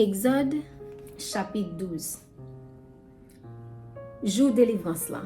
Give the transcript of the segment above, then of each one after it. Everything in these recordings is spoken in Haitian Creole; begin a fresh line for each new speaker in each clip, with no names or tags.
Exode, chapitre 12. Jour délivrance là.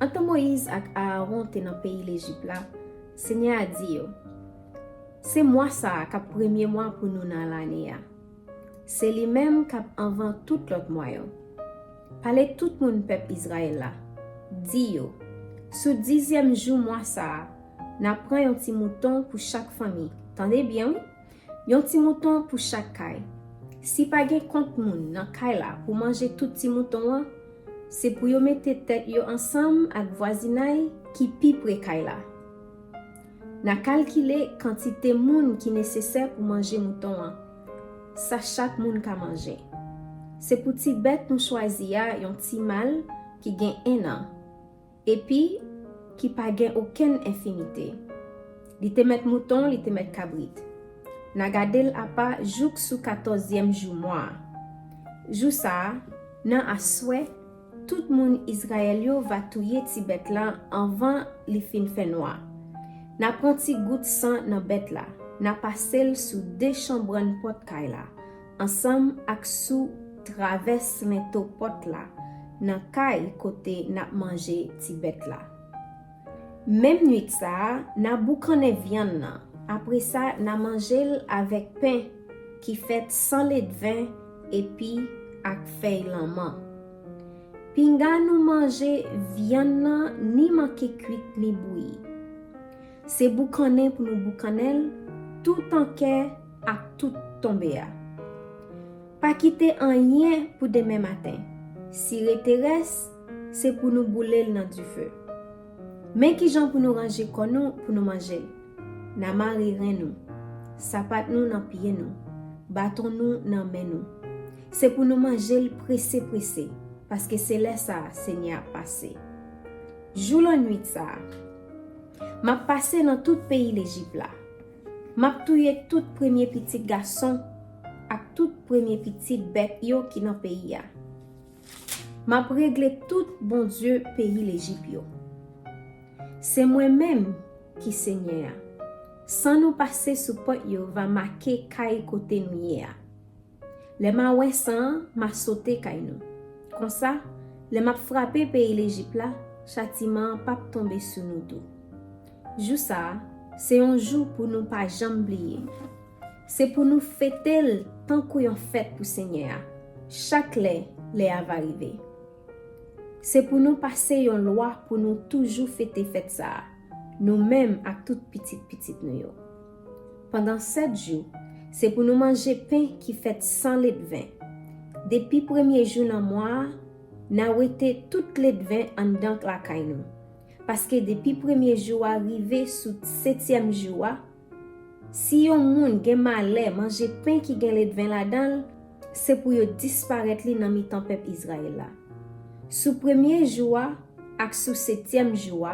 Ante Moïse ak Aaron te nan pays l'Égypte là, Seigneur a dit yo, c'est moi ça kap premier mois pour nous dans l'année ya. C'est lui même kap avant tout l'autre mois yo. Parle tout moun peuple Israël là. Dit yo, sous 10e jour mois ça, n'a prend un petit mouton pour chaque famille. Tendez bien oui? Yon petit mouton pour chaque caille. Si pa gen compte moun nan caille là pour manger tout petit mouton, c'est pour yo mette tête yo ensemble ak voisinay qui pi près caille là. Na calculer quantité moun qui nécessaire pour manger mouton. Ça chaque moun ka manger. C'est pour ti bête nous choisir yon ti mâle qui gen 1 an. Et puis qui pa gen aucune infimité. Li te met mouton, li te met cabrit. Na gadel apa jouk sou 14e jou mois. Jou sa, nan aswe, tout moun Israël yo va touye ti bête la avant li fin fè noir. Na pran ti gout sang nan bête la, na pasel sou 2 chambran pot kay la, ansam ak sou traves lento pot la, nan kay kote na manje ti bête la. Même nuit sa, na boukane viande nan. Après ça, na mangel avec pain qui fait sans lait de vin et puis ak feuille l'amant. Pinga nous manger viande nan ni manqué cuite ni bouilli. C'est boucané pour nous boucanel tout en quai ak tout tombé a. Pas quitter rien pour demain matin. Si reste, c'est pour nous bouler dans du feu. Mais qui j'en pour nous ranger kon nous pour nous manger. Na mari ren nous, sapat nous nan pied nous, bâton nous nan main nous. C'est pour nous manger pressé, parce que c'est là ça, Seigneur passé. Jour la nuit ça, m'a passé dans tout pays l'Égypte là. M'a touye tout premier petit garçon, ak tout premier petit bête yo qui dans pays ya. M'a réglé tout bon Dieu pays l'Égypte yo. C'est moi-même qui Seigneur. Sans nous passer sous pot yo va marquer kay côté nou ya. Le ma wè san m'a sauté kay nou. Comme ça, le m'a frappé pays l'Égypte là, châtiment pas tomber sur nous tout. Jou ça, c'est un jour pour nous pas jamais oublier. C'est pour nous fêter tant qu'on yon fête pour Seigneur. Chaque lait va arriver. C'est pour nous passer une loi pour nous toujours fêter fête ça. Nous-mêmes à toute petite nous yo. Pendant 7 jours, c'est pour nous manger pain qui fait sans lait de vin. Depuis premier jour dans mois, n'a wete tout lait de vin en dedans la kay nou. Parce que depuis premier jour arrivé sous 7e jour, si yon moun gen malè manger pain qui gen lait de vin là-dedans, c'est pour yo disparaître li nan mitan peuple Israël là. Sous premier jour ak sous 7e jour,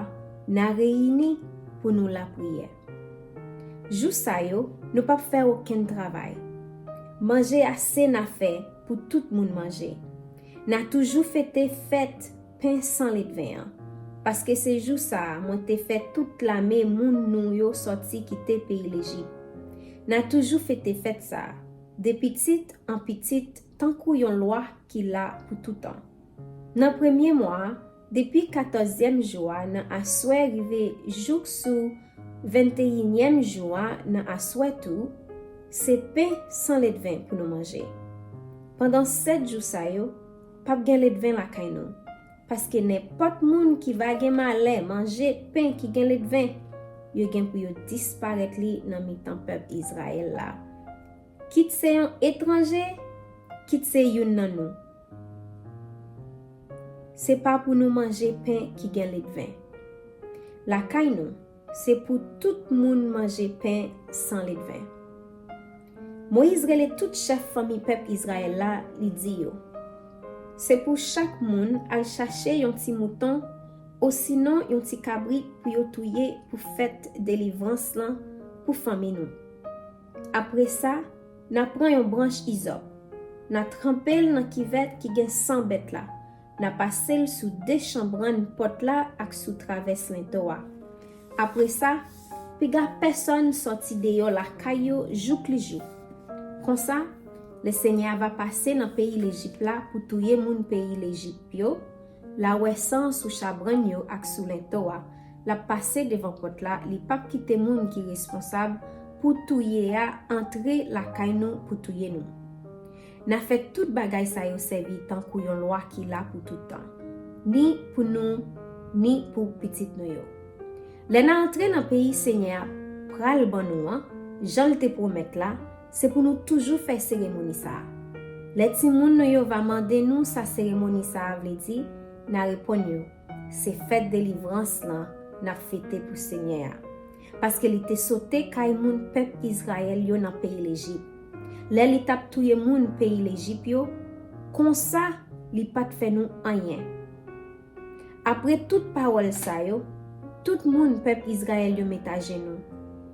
n'a réuni pour nous la prière. Jou sa yo, nous pas faire aucun travail. Manger assez n'a fait pour tout le monde manger. N'a toujours fêté fête pain sans lait de vin. Parce que c'est jou ça, moi te fait toute la me moun nou yo sorti quitter pays l'Égypte. N'a toujours fêté fête ça. De petite en petite, tant qu'on yon loi qui l'a pour tout temps. Dans premier mois, depuis 14e jour, nan aswe rive jouk sou 21e jour, nan aswe tout, c'est pain sans lait de vin pour nous manger. Pendant 7 jours sa yo, pap gen lait de vin la kay nou. Parce que n'importe moun qui va gen malè manger pain qui gen lait de vin, yo gen pou yo disparaître li nan mitan peuple Israël la. Kit se yon étranger, kit se yon nan nou. C'est pas pour nous manger pain qui gagne lait de vin. La kay nou, c'est pour tout moun manger pain sans lait de vin. Moïse rele tout chef famille peuple Israël là, li di yo. C'est pour chaque moun al chercher yon ti mouton ou sinon yon ti cabrit pour yo touye pour fête délivrance là pour famille nou. Après ça, na prend yon branche hysope. Na trempel nan kivet qui gen 100 bêtes là. Na passé sous 2 chambran pot là ak sous traverse lintoa. Après ça, piga personne sorti de yo la kayo jouk li jouk. Comme ça, le Seigneur va passer dans le pays l'Égypte là pour tuer moun pays l'Égypte yo, la wè sang sous chabran yo ak sous lentoa, la passer devant porte là, li pap kite moun qui responsable pour tuer a entrer la kay nou pour tuer nous. N'a fait tout bagay sa yo servi tant kou yon loi qui là pour tout temps. Ni pour nous, ni pour petit nou yo. Le nan entre dans pays Seigneur pral ban nou an, Jean te promet là, c'est pour nous toujours faire cérémonie ça. Les ti moun nou yo va mande nous sa cérémonie ça vle di, na répond yo, c'est fête délivrance là, n'a fêté pour Seigneur. Parce que li te sauté kay moun peuple Israël yo dans pays l'Égypte. Lè li tap touye moun pays l'Égypte yo, kon sa li pat fè nou anyen. Après toute parole sa yo, tout moun peuple Israël yo met à genoux.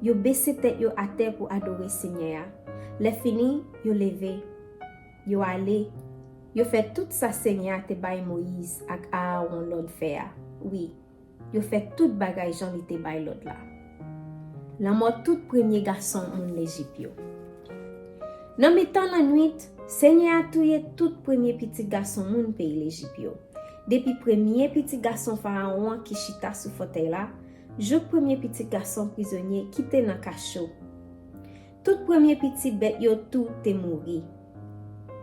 Yo baissé tête yo à terre pour adorer Seigneur. Les fini, yo levé, yo allé, yo fait tout ça Seigneur te bay Moïse ak Aaron l'autre faire. Oui, yo fait tout bagay Jean li te bay l'autre là. La mort tout premier garçon moun l'Égypte yo. Nan mitan la nuit, Seigneur a touye tout premier petit garçon moun pays l'Égypte yo. Depuis premier petit garçon pharaon qui chita sous fauteuil là, je premier petit garçon prisonnier qui te dans cachot. Tout premier petit bête yo tout te mouri.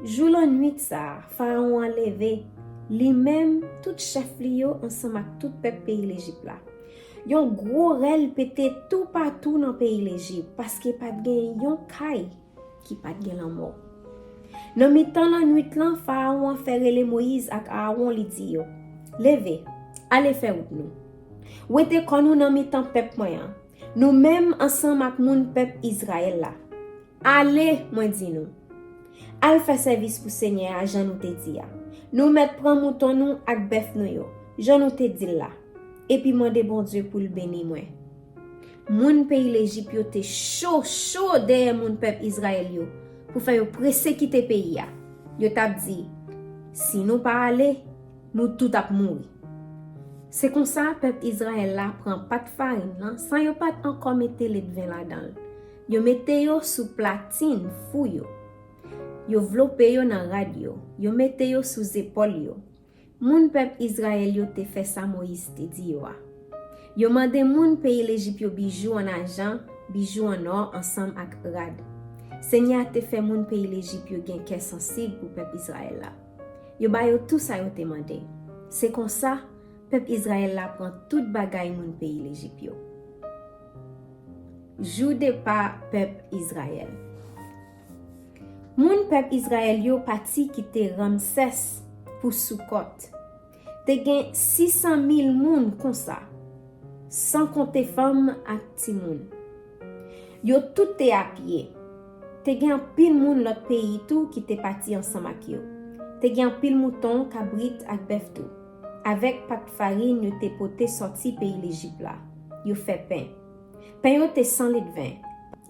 Jou la nuit ça, pharaon a levé, lui-même tout chef li yo ensemble avec tout peuple pays l'Égypte là. Yon gros rel pété tout partout dans pays l'Égypte parce que pas gen yon kay qui pas gen la mort. Nan mitan la nuit lan, pharaon fait rele Moïse ak Aaron li di yo, leve, allez faire route nou. Ou ete kon nou nan mitan peuple moyen. Nous même ensemble ak moun peuple Israël là. Allez, moi di nou. Al fait service pour Seigneur a Jean nou te di ya. Nous met pran mouton nou ak bœuf nou yo. Jean nou te di là. Et puis mande bon Dieu pour le bénir moi. Moun pays l'Égypte yo te chaud derrière moun peuple Israël yo pour faire yo pressé quitter pays ya. Yo tap di, si nous pas aller, nous tout ap mouri. C'est comme ça peuple Israël là prend pas de farine là, sans yo pas encore mette le vin là-dedans. Yo mette yo sous platine fou yo. Yo vlope yo nan radio, yo mette yo sous épaule yo. Moun peuple Israël yo te fait ça Moïse te di yo a. Yo mande moun pays l'Égypte yo bijoux en argent, bijoux en or ensemble ak rad. Seigneur te fait moun pays l'Égypte yo gen cœur sensible pour peuple Israël là. Yo ba yo tout ça yo te mande. C'est comme ça peuple Israël là prend tout bagay moun pays l'Égypte yo. Jou de pas peuple Israël. Moun peuple Israël yo parti quitter Ramsès pour Soukot. Te gen 600,000 moun kon sa, sans compter femmes ak ti moun. Yo tout te à pied. Te gen pile moun l'autre pays tout qui te parti ensemble ak yo. Te gen pile mouton, cabrit ak bœuf tout. Avec pat farine yo te pote sorti pays l'Égypte là. Yo fait pain. Pain yo te sans lit de vin.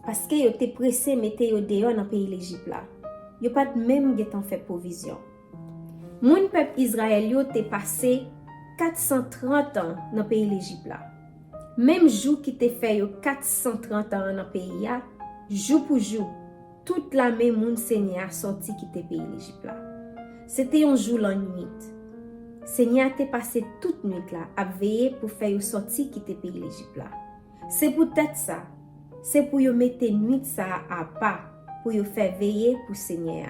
Parce que yo te pressé mette yo dehors dans pays l'Égypte là. Yo pat même getan fait provision. Moun peuple Israël yo te passé 430 ans dans pays l'Égypte là. Même jou qui te fait yo 430 ans dans pays ya, jou pour jou, toute la même moun Seigneur sorti qui te pays l'Égypte là. C'était un jour la nuit. Seigneur te passé toute nuit là à veiller pour faire yo sorti qui te pays l'Égypte là. C'est peut-être ça. C'est pour yo mettre nuit ça à pas pour yo faire veiller pour Seigneur.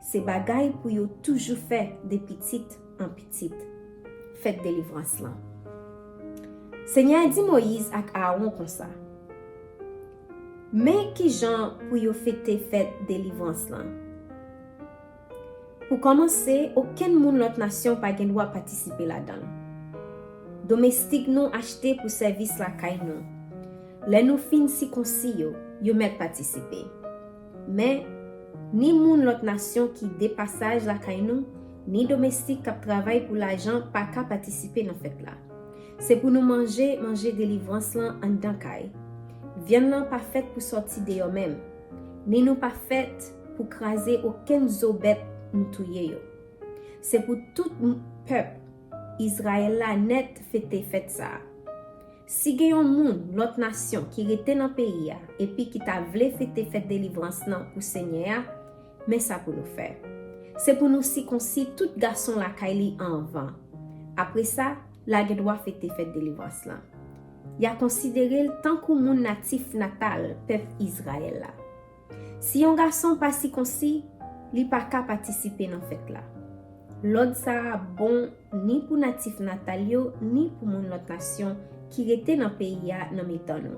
C'est bagay pour yo toujours faire de petite en petite. Faites délivrance là. Seigneur dit Moïse ak Aaron comme ça. Mais qui gens pour yo fêter fête délivrance là? Pour commencer, aucun moun l'autre nation pas gen droit participer là-dedans. Domestique non acheté pour service la kay non. Les nous fin si konsi yo met participer. Mais ni moun l'autre nation qui dépassage la kay nou, ni domestique qui travaille pour l'argent pas ka participer dans fête là. C'est pour nous manger délivrance là en dedans kay. Viande là pas faite pour sortir de yo même. Ni nous pas faite pour craser aucun zobet nous touyer yo. C'est pour tout peuple Israël là net fête ça. Si gen yon moun l'autre nation qui rete dans pays et puis qui t'a vle fête délivrance nan pour Seigneur, mais ça pour nous faire. C'est pour nous circoncis tout garçon la kaili en vent. Après ça, la doit fêter fête délivrance là. Il a considéré tant que mon natif natal peuple Israël là. Si un garçon pas circoncis, il pas qu'à participer dans fête là. L'autre ça bon ni pour natif natal yo, ni pour mon autre nation qui était dans pays ya dans mitan nous.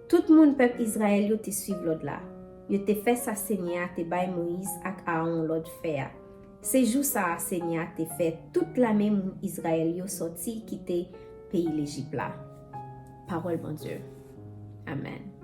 Tout le monde peuple Israël yo te suivre l'autre là. Yo te fait ça Seigneur te bay Moïse ak Aaron l'autre faire. C'est jour ça Seigneur te fait toute la même Israël yo sorti quitter pays l'Égypte là. Parole bon Dieu. Amen.